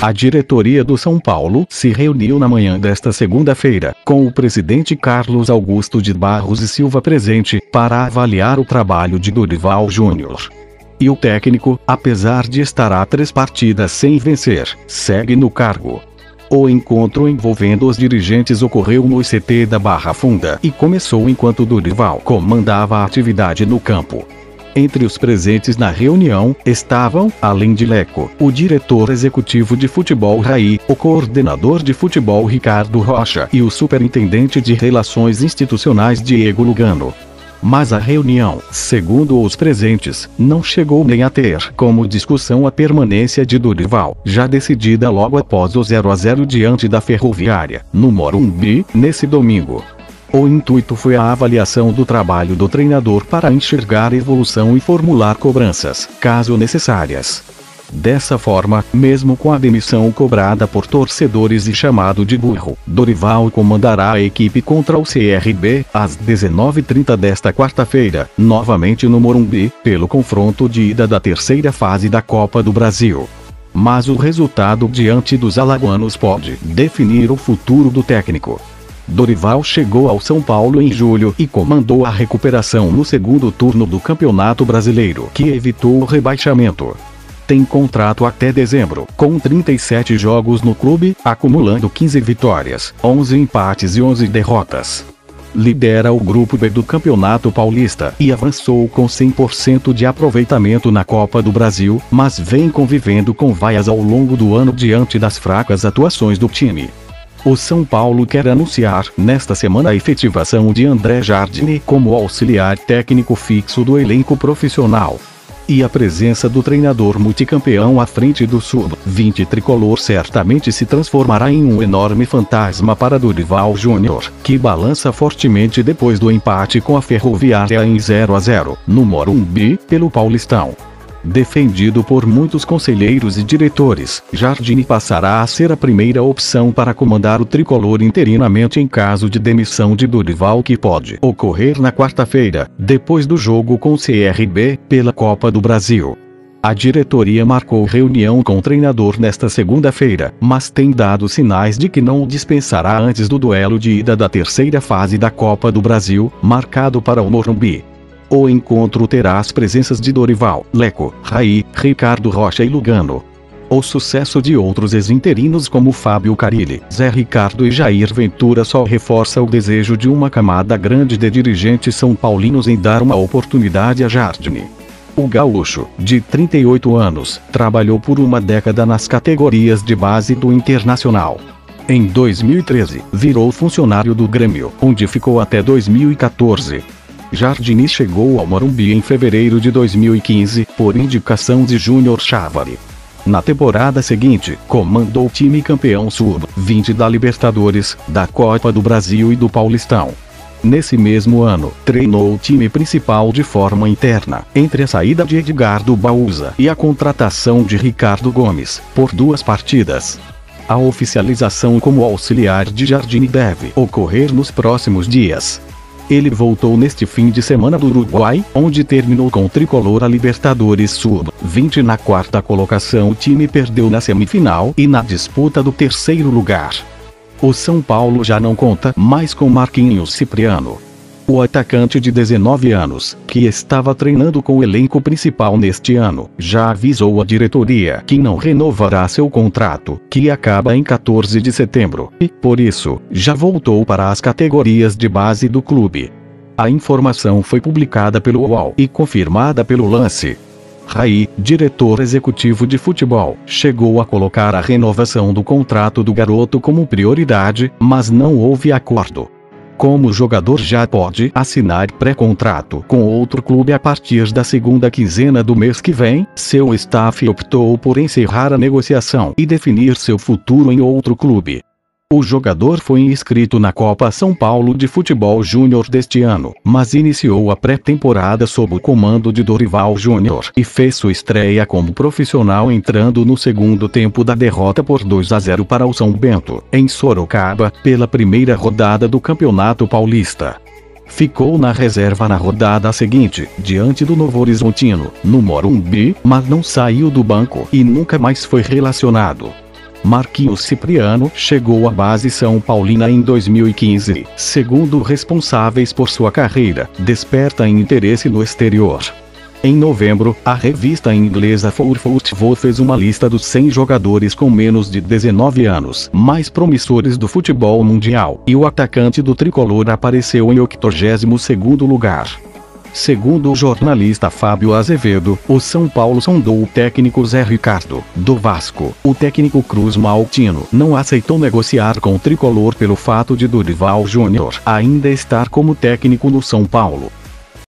A diretoria do São Paulo se reuniu na manhã desta segunda-feira, com o presidente Carlos Augusto de Barros e Silva presente, para avaliar o trabalho de Dorival Júnior. E o técnico, apesar de estar há 3 partidas sem vencer, segue no cargo. O encontro envolvendo os dirigentes ocorreu no CT da Barra Funda e começou enquanto Dorival comandava a atividade no campo. Entre os presentes na reunião, estavam, além de Leco, o diretor executivo de futebol Raí, o coordenador de futebol Ricardo Rocha e o superintendente de relações institucionais Diego Lugano. Mas a reunião, segundo os presentes, não chegou nem a ter como discussão a permanência de Dorival, já decidida logo após o 0-0 diante da Ferroviária, no Morumbi, nesse domingo. O intuito foi a avaliação do trabalho do treinador para enxergar evolução e formular cobranças, caso necessárias. Dessa forma, mesmo com a demissão cobrada por torcedores e chamado de burro, Dorival comandará a equipe contra o CRB, às 19h30 desta quarta-feira, novamente no Morumbi, pelo confronto de ida da terceira fase da Copa do Brasil. Mas o resultado diante dos alagoanos pode definir o futuro do técnico. Dorival chegou ao São Paulo em julho e comandou a recuperação no segundo turno do Campeonato Brasileiro, que evitou o rebaixamento. Tem contrato até dezembro, com 37 jogos no clube, acumulando 15 vitórias, 11 empates e 11 derrotas. Lidera o Grupo B do Campeonato Paulista e avançou com 100% de aproveitamento na Copa do Brasil, mas vem convivendo com vaias ao longo do ano diante das fracas atuações do time. O São Paulo quer anunciar, nesta semana, a efetivação de André Jardine como auxiliar técnico fixo do elenco profissional. E a presença do treinador multicampeão à frente do Sub-20 tricolor certamente se transformará em um enorme fantasma para Dorival Júnior, que balança fortemente depois do empate com a Ferroviária em 0-0, no Morumbi, pelo Paulistão. Defendido por muitos conselheiros e diretores, Jardine passará a ser a primeira opção para comandar o tricolor interinamente em caso de demissão de Dorival, que pode ocorrer na quarta-feira, depois do jogo com o CRB, pela Copa do Brasil. A diretoria marcou reunião com o treinador nesta segunda-feira, mas tem dado sinais de que não o dispensará antes do duelo de ida da terceira fase da Copa do Brasil, marcado para o Morumbi. O encontro terá as presenças de Dorival, Leco, Raí, Ricardo Rocha e Lugano. O sucesso de outros ex-interinos como Fábio Carilli, Zé Ricardo e Jair Ventura só reforça o desejo de uma camada grande de dirigentes são paulinos em dar uma oportunidade a Jardine. O gaúcho, de 38 anos, trabalhou por uma década nas categorias de base do Internacional. Em 2013, virou funcionário do Grêmio, onde ficou até 2014. Jardine chegou ao Morumbi em fevereiro de 2015, por indicação de Júnior Chávari. Na temporada seguinte, comandou o time campeão Sub-20 da Libertadores, da Copa do Brasil e do Paulistão. Nesse mesmo ano, treinou o time principal de forma interna, entre a saída de Edgardo Bauza e a contratação de Ricardo Gomes, por 2 partidas. A oficialização como auxiliar de Jardine deve ocorrer nos próximos dias. Ele voltou neste fim de semana do Uruguai, onde terminou com o tricolor a Libertadores Sub-20 na 4ª colocação. O time perdeu na semifinal e na disputa do 3º lugar. O São Paulo já não conta mais com Marquinhos Cipriano. O atacante de 19 anos, que estava treinando com o elenco principal neste ano, já avisou a diretoria que não renovará seu contrato, que acaba em 14 de setembro, e, por isso, já voltou para as categorias de base do clube. A informação foi publicada pelo UOL e confirmada pelo Lance. Raí, diretor executivo de futebol, chegou a colocar a renovação do contrato do garoto como prioridade, mas não houve acordo. Como o jogador já pode assinar pré-contrato com outro clube a partir da segunda quinzena do mês que vem, seu staff optou por encerrar a negociação e definir seu futuro em outro clube. O jogador foi inscrito na Copa São Paulo de Futebol Júnior deste ano, mas iniciou a pré-temporada sob o comando de Dorival Júnior e fez sua estreia como profissional entrando no segundo tempo da derrota por 2-0 para o São Bento, em Sorocaba, pela primeira rodada do Campeonato Paulista. Ficou na reserva na rodada seguinte, diante do Novo Horizontino, no Morumbi, mas não saiu do banco e nunca mais foi relacionado. Marquinhos Cipriano chegou à base São Paulina em 2015. Segundo responsáveis por sua carreira, desperta interesse no exterior. Em novembro, a revista inglesa 4Football fez uma lista dos 100 jogadores com menos de 19 anos mais promissores do futebol mundial, e o atacante do tricolor apareceu em 82º lugar. Segundo o jornalista Fábio Azevedo, o São Paulo sondou o técnico Zé Ricardo, do Vasco. O técnico Cruz Maltino não aceitou negociar com o tricolor pelo fato de Dorival Júnior ainda estar como técnico no São Paulo.